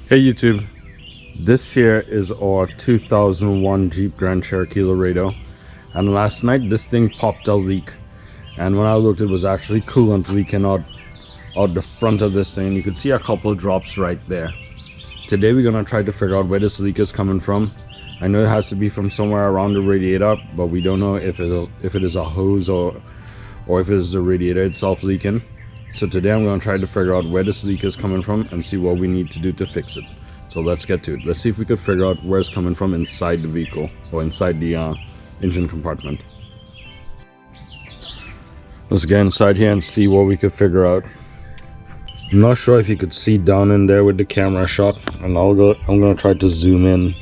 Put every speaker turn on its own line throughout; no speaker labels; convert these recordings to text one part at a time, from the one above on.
Hey YouTube, this here is our 2001 Jeep Grand Cherokee Laredo, and last night this thing popped a leak, and when I looked it was actually coolant leaking out the front of this thing. You could see a couple of drops right there. Today we're gonna try to figure out where this leak is coming from. I know it has to be from somewhere around the radiator, but we don't know if it is a hose or if it is the radiator itself leaking. So today I'm going to try to figure out where this leak is coming from and see what we need to do to fix it. So let's get to it. Let's see if we could figure out where it's coming from inside the vehicle or inside the engine compartment. Let's get inside here and see what we could figure out. I'm not sure if you could see down in there with the camera shot, and I'm going to try to zoom in.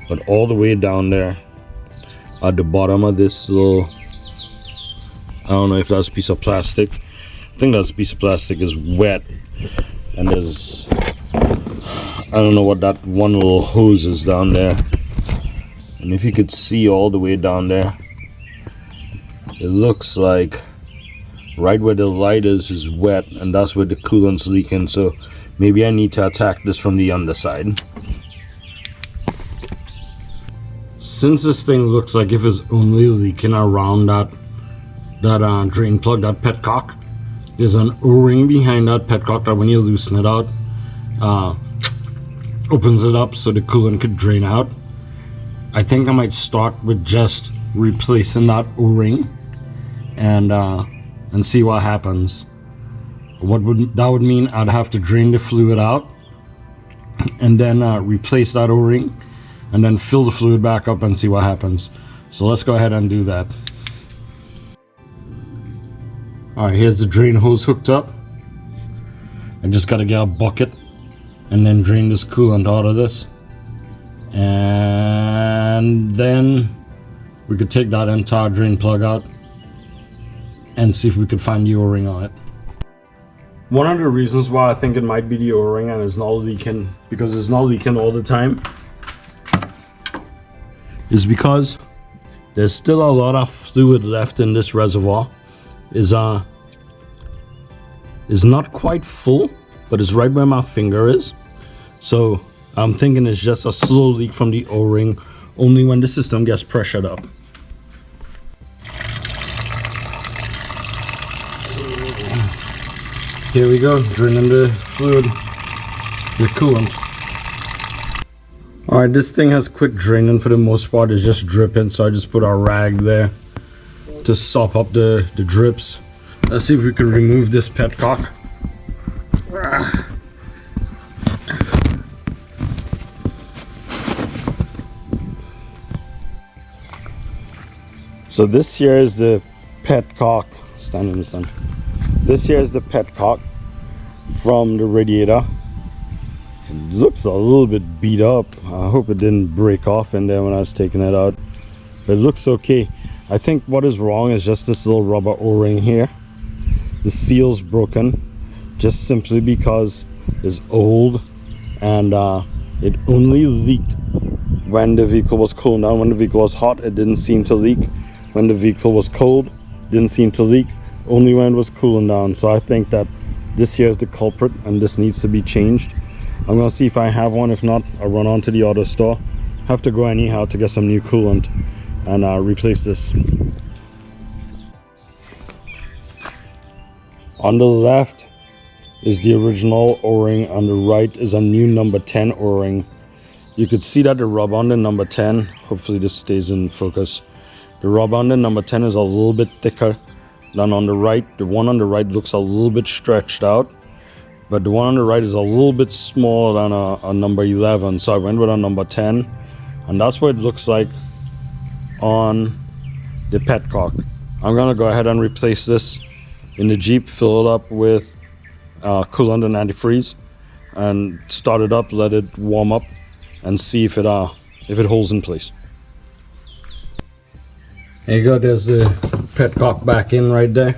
But all the way down there at the bottom of this little, I don't know if that's a piece of plastic. I think that piece of plastic is wet, and there's, I don't know what that one little hose is down there. And if you could see all the way down there, it looks like right where the light is wet, and that's where the coolant's leaking. So maybe I need to attack this from the underside. Since this thing looks like if it's only leaking around that drain plug, that petcock, there's an O-ring behind that petcock that when you loosen it out, opens it up so the coolant could drain out. I think I might start with just replacing that O-ring and see what happens. That would mean I'd have to drain the fluid out and then replace that O-ring and then fill the fluid back up and see what happens. So let's go ahead and do that. Alright, here's the drain hose hooked up. I just gotta get a bucket and then drain this coolant out of this. And then we could take that entire drain plug out and see if we could find the O-ring on it. One of the reasons why I think it might be the O-ring and it's not leaking, because it's not leaking all the time, is because there's still a lot of fluid left in this reservoir. Is not quite full, but it's right where my finger is. So I'm thinking it's just a slow leak from the O-ring, only when the system gets pressured up. Here we go, draining the fluid, the coolant. Alright, this thing has quit draining for the most part. It's just dripping, so I just put a rag there to stop up the drips. Let's see if we can remove this petcock. So this here is the petcock. Stand in the sun. This here is the petcock from the radiator. It looks a little bit beat up. I hope it didn't break off in there when I was taking it out. But it looks okay. I think what is wrong is just this little rubber O-ring here. The seal's broken just simply because it's old, and it only leaked when the vehicle was cooling down. When the vehicle was hot, it didn't seem to leak. When the vehicle was cold, it didn't seem to leak. Only when it was cooling down. So I think that this here is the culprit and this needs to be changed. I'm gonna see if I have one. If not, I'll run on to the auto store. Have to go anyhow to get some new coolant and replace this. On the left is the original O-ring, on the right is a new number 10 O-ring. You could see that the rub on the number 10, hopefully this stays in focus. The rub on the number 10 is a little bit thicker than on the right. The one on the right looks a little bit stretched out, but the one on the right is a little bit smaller than a number 11. So I went with a number 10, and that's what it looks like on the petcock. I'm gonna go ahead and replace this in the Jeep, fill it up with coolant and antifreeze, and start it up, let it warm up, and see if it holds in place. There you go, there's the petcock back in right there.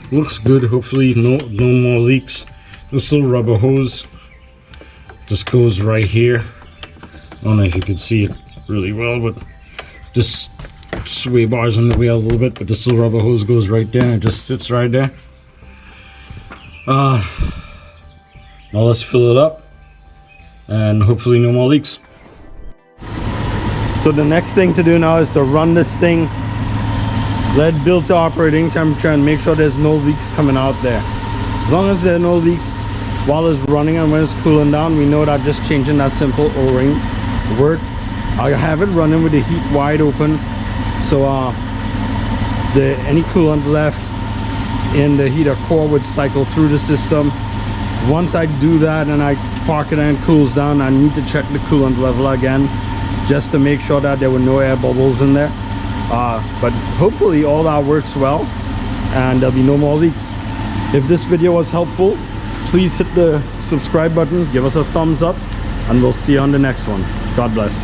Looks good. Hopefully no more leaks. This little rubber hose just goes right here. I don't know if you can see it really well, but just sway bars in the way a little bit, but this little rubber hose goes right there and it just sits right there. Now let's fill it up and hopefully no more leaks. So the next thing to do now is to run this thing, let it build to operating temperature, and make sure there's no leaks coming out there. As long as there are no leaks while it's running and when it's cooling down, we know that just changing that simple O-ring work. I have it running with the heat wide open, so any coolant left in the heater core would cycle through the system. Once I do that and I park it and it cools down, I need to check the coolant level again just to make sure that there were no air bubbles in there. But hopefully all that works well and there'll be no more leaks. If this video was helpful, please hit the subscribe button, give us a thumbs up, and we'll see you on the next one. God bless.